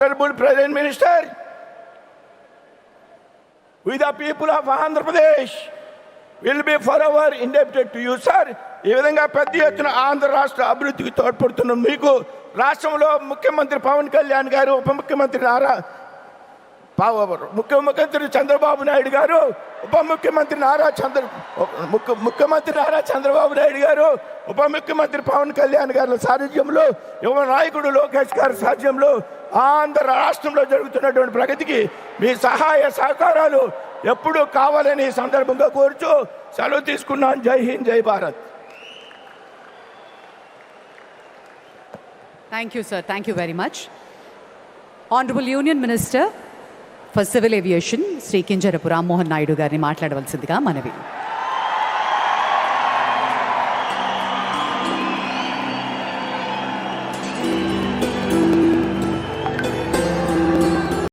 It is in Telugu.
Honorable Prime Minister, we the people of Andhra Pradesh will be forever indebted to you, sir. ఈ విధంగా పెద్ద ఎత్తున ఆంధ్ర రాష్ట్ర అభివృద్ధికి తోడ్పడుతున్న మీకు రాష్ట్రంలో ముఖ్యమంత్రి పవన్ కళ్యాణ్ గారు, ఉప ముఖ్యమంత్రి ముఖ్యమంత్రి చంద్రబాబు నాయుడు గారు, ముఖ్యమంత్రి నారా చంద్రబాబు నాయుడు గారు, ఉప ముఖ్యమంత్రి పవన్ కళ్యాణ్ గారి సారథ్యంలో, యువ నాయకుడు లోకేష్ గారి సారథ్యంలో ఆంధ్ర రాష్ట్రంలో జరుగుతున్నటువంటి ప్రగతికి మీ సహాయ సహకారాలు ఎప్పుడూ కావాలని సందర్భంగా కోరుచూ సెలవు తీసుకున్నాను. జై హింద్, జై Bharat. Thank you, sir. Thank you very much. Honorable Union Minister for Civil Aviation, Sri Kinjarapu Ram Mohan Naidu గారిని మాట్లాడవలసిందిగా మనవి.